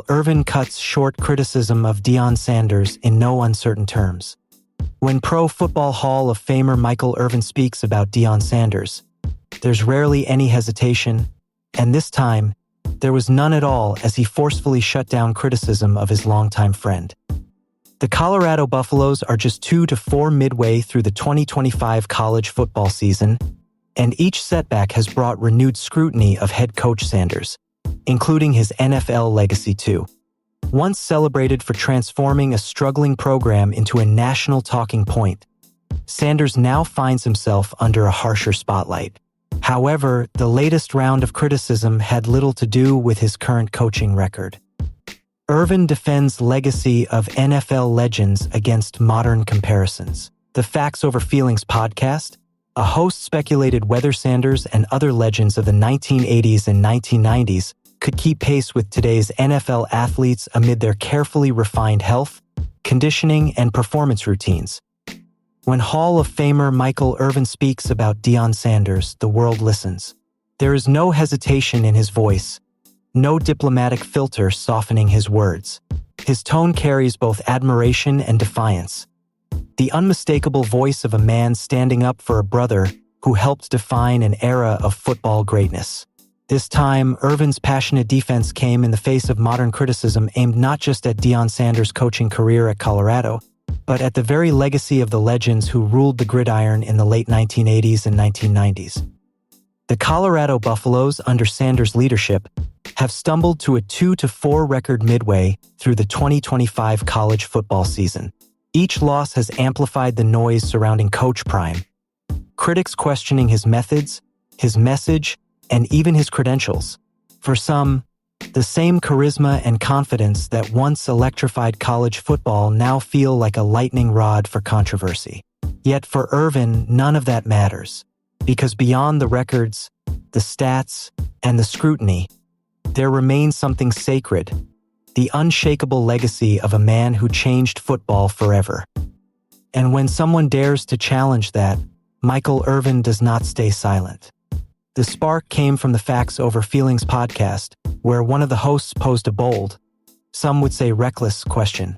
Irvin cuts short criticism of Deion Sanders in no uncertain terms. When Pro Football Hall of Famer Irvin speaks about Deion Sanders, there's rarely any hesitation, and this time, there was none at all as he forcefully shut down criticism of his longtime friend. The Colorado Buffaloes are just 2 to 4 midway through the 2025 college football season, and each setback has brought renewed scrutiny of head coach Sanders, including his NFL legacy too. Once celebrated for transforming a struggling program into a national talking point, Sanders now finds himself under a harsher spotlight. However, the latest round of criticism had little to do with his current coaching record. Irvin defends legacy of NFL legends against modern comparisons. The Facts Over Feelings podcast, a host speculated whether Sanders and other legends of the 1980s and 1990s could keep pace with today's NFL athletes amid their carefully refined health, conditioning, and performance routines. When Hall of Famer Irvin speaks about Deion Sanders, the world listens. There is no hesitation in his voice, no diplomatic filter softening his words. His tone carries both admiration and defiance. The unmistakable voice of a man standing up for a brother who helped define an era of football greatness. This time, Irvin's passionate defense came in the face of modern criticism aimed not just at Deion Sanders' coaching career at Colorado, but at the very legacy of the legends who ruled the gridiron in the late 1980s and 1990s. The Colorado Buffaloes, under Sanders' leadership, have stumbled to a 2 to 4 record midway through the 2025 college football season. Each loss has amplified the noise surrounding Coach Prime, critics questioning his methods, his message, and even his credentials. For some, the same charisma and confidence that once electrified college football now feel like a lightning rod for controversy. Yet for Irvin, none of that matters, because beyond the records, the stats, and the scrutiny, there remains something sacred, the unshakable legacy of a man who changed football forever. And when someone dares to challenge that, Irvin does not stay silent. The spark came from the Facts Over Feelings podcast, where one of the hosts posed a bold, some would say reckless, question.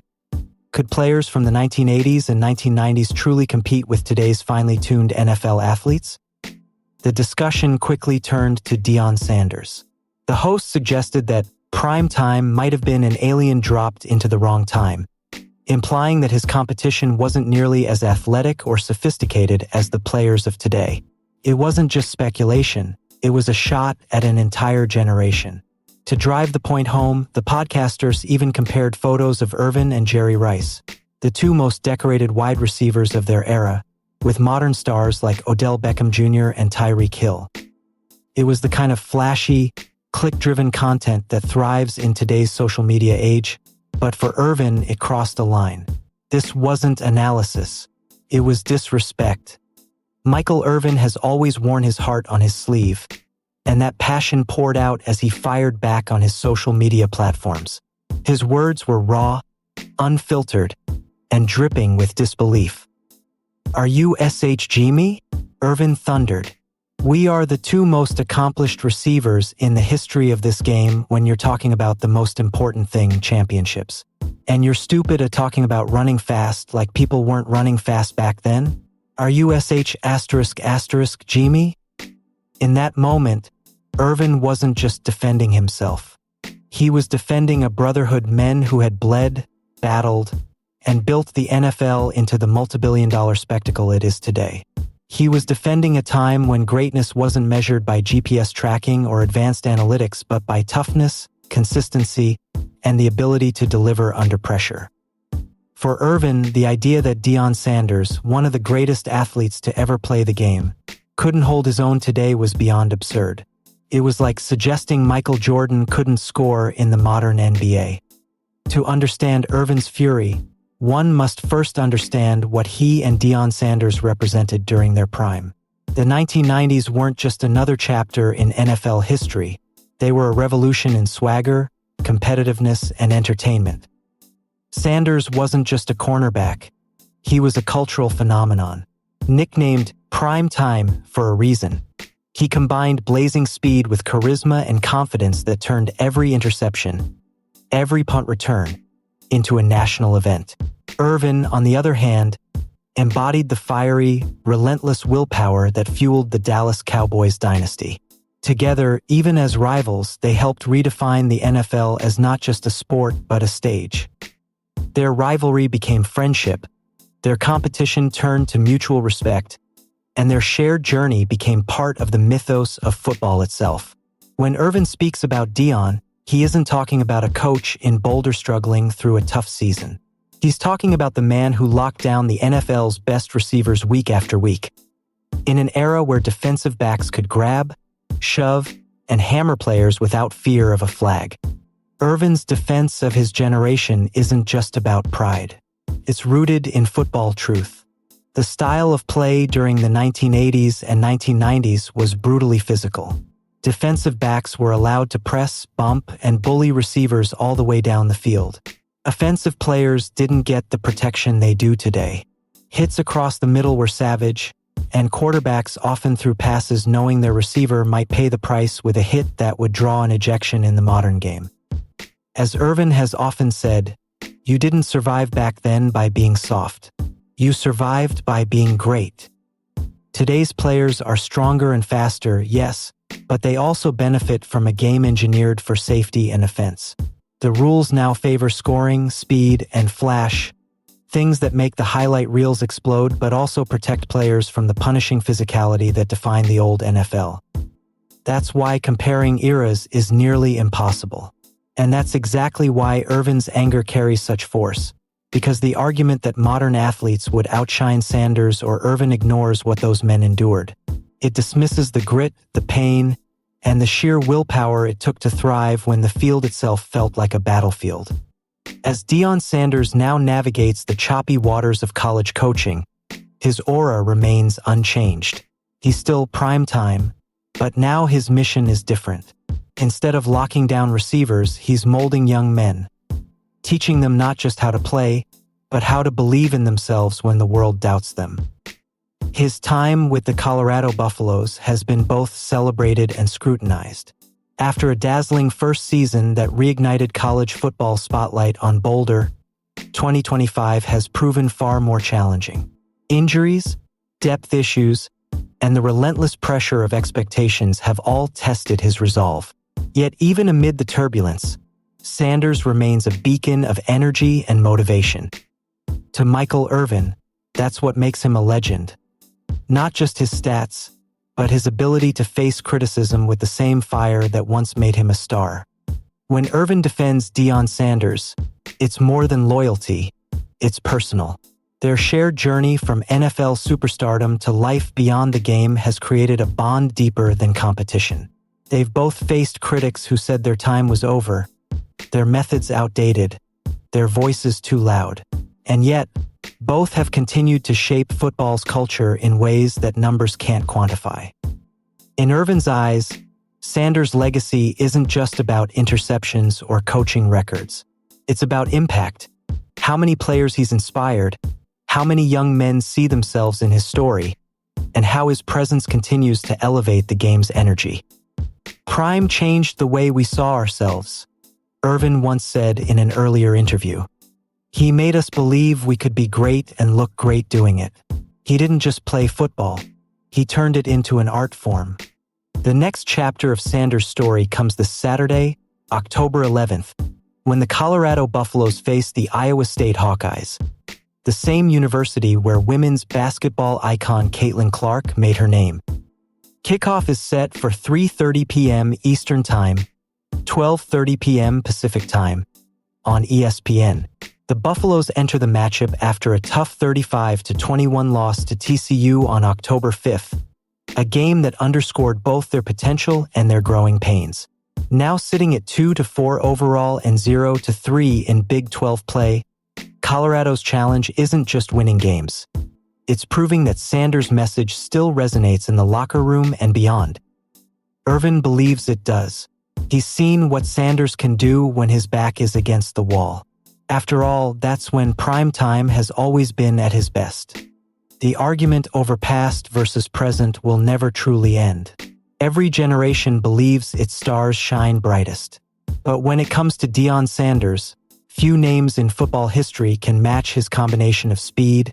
Could players from the 1980s and 1990s truly compete with today's finely tuned NFL athletes? The discussion quickly turned to Deion Sanders. The host suggested that prime time might have been an alien dropped into the wrong time, implying that his competition wasn't nearly as athletic or sophisticated as the players of today. It wasn't just speculation, it was a shot at an entire generation. To drive the point home, the podcasters even compared photos of Irvin and Jerry Rice, the two most decorated wide receivers of their era, with modern stars like Odell Beckham Jr. and Tyreek Hill. It was the kind of flashy, click-driven content that thrives in today's social media age, but for Irvin, it crossed a line. This wasn't analysis, it was disrespect. Irvin has always worn his heart on his sleeve, and that passion poured out as he fired back on his social media platforms. His words were raw, unfiltered, and dripping with disbelief. "Are you SHG me?" Irvin thundered. "We are the two most accomplished receivers in the history of this game when you're talking about the most important thing, championships. And you're stupid at talking about running fast like people weren't running fast back then? Are you SH***G me?" In that moment, Irvin wasn't just defending himself. He was defending a brotherhood men who had bled, battled, and built the NFL into the multi-billion-dollar spectacle it is today. He was defending a time when greatness wasn't measured by GPS tracking or advanced analytics, but by toughness, consistency, and the ability to deliver under pressure. For Irvin, the idea that Deion Sanders, one of the greatest athletes to ever play the game, couldn't hold his own today was beyond absurd. It was like suggesting Michael Jordan couldn't score in the modern NBA. To understand Irvin's fury, one must first understand what he and Deion Sanders represented during their prime. The 1990s weren't just another chapter in NFL history. They were a revolution in swagger, competitiveness, and entertainment. Sanders wasn't just a cornerback. He was a cultural phenomenon. Nicknamed Prime Time for a reason. He combined blazing speed with charisma and confidence that turned every interception, every punt return, into a national event. Irvin, on the other hand, embodied the fiery, relentless willpower that fueled the Dallas Cowboys dynasty. Together, even as rivals, they helped redefine the NFL as not just a sport but a stage. Their rivalry became friendship, their competition turned to mutual respect, and their shared journey became part of the mythos of football itself. When Irvin speaks about Deion, he isn't talking about a coach in Boulder struggling through a tough season. He's talking about the man who locked down the NFL's best receivers week after week. In an era where defensive backs could grab, shove, and hammer players without fear of a flag. Irvin's defense of his generation isn't just about pride. It's rooted in football truth. The style of play during the 1980s and 1990s was brutally physical. Defensive backs were allowed to press, bump, and bully receivers all the way down the field. Offensive players didn't get the protection they do today. Hits across the middle were savage, and quarterbacks often threw passes knowing their receiver might pay the price with a hit that would draw an ejection in the modern game. As Irvin has often said, you didn't survive back then by being soft. You survived by being great. Today's players are stronger and faster, yes, but they also benefit from a game engineered for safety and offense. The rules now favor scoring, speed, and flash, things that make the highlight reels explode but also protect players from the punishing physicality that defined the old NFL. That's why comparing eras is nearly impossible. And that's exactly why Irvin's anger carries such force, because the argument that modern athletes would outshine Sanders or Irvin ignores what those men endured. It dismisses the grit, the pain, and the sheer willpower it took to thrive when the field itself felt like a battlefield. As Deion Sanders now navigates the choppy waters of college coaching, his aura remains unchanged. He's still prime time, but now his mission is different. Instead of locking down receivers, he's molding young men, teaching them not just how to play, but how to believe in themselves when the world doubts them. His time with the Colorado Buffaloes has been both celebrated and scrutinized. After a dazzling first season that reignited college football spotlight on Boulder, 2025 has proven far more challenging. Injuries, depth issues, and the relentless pressure of expectations have all tested his resolve. Yet even amid the turbulence, Sanders remains a beacon of energy and motivation. To Michael Irvin, that's what makes him a legend. Not just his stats, but his ability to face criticism with the same fire that once made him a star. When Irvin defends Deion Sanders, it's more than loyalty, it's personal. Their shared journey from NFL superstardom to life beyond the game has created a bond deeper than competition. They've both faced critics who said their time was over, their methods outdated, their voices too loud. And yet, both have continued to shape football's culture in ways that numbers can't quantify. In Irvin's eyes, Sanders' legacy isn't just about interceptions or coaching records. It's about impact, how many players he's inspired, how many young men see themselves in his story, and how his presence continues to elevate the game's energy. Prime changed the way we saw ourselves, Irvin once said in an earlier interview. He made us believe we could be great and look great doing it. He didn't just play football, he turned it into an art form. The next chapter of Sanders' story comes this Saturday, October 11th, when the Colorado Buffaloes face the Iowa State Hawkeyes, the same university where women's basketball icon Caitlin Clark made her name. Kickoff is set for 3:30 p.m. Eastern Time, 12:30 p.m. Pacific Time, on ESPN. The Buffaloes enter the matchup after a tough 35-21 loss to TCU on October 5th, a game that underscored both their potential and their growing pains. Now sitting at 2-4 overall and 0-3 in Big 12 play, Colorado's challenge isn't just winning games. It's proving that Sanders' message still resonates in the locker room and beyond. Irvin believes it does. He's seen what Sanders can do when his back is against the wall. After all, that's when prime time has always been at his best. The argument over past versus present will never truly end. Every generation believes its stars shine brightest. But when it comes to Deion Sanders, few names in football history can match his combination of speed,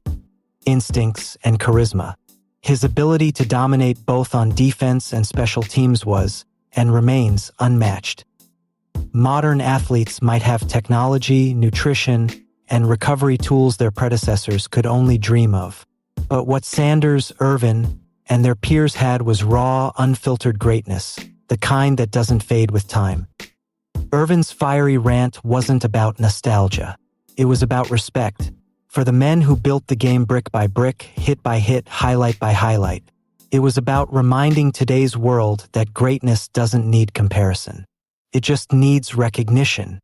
instincts, and charisma. His ability to dominate both on defense and special teams was, and remains, unmatched. Modern athletes might have technology, nutrition, and recovery tools their predecessors could only dream of. But what Sanders, Irvin, and their peers had was raw, unfiltered greatness, the kind that doesn't fade with time. Irvin's fiery rant wasn't about nostalgia. It was about respect for the men who built the game brick by brick, hit by hit, highlight by highlight. It was about reminding today's world that greatness doesn't need comparison. It just needs recognition.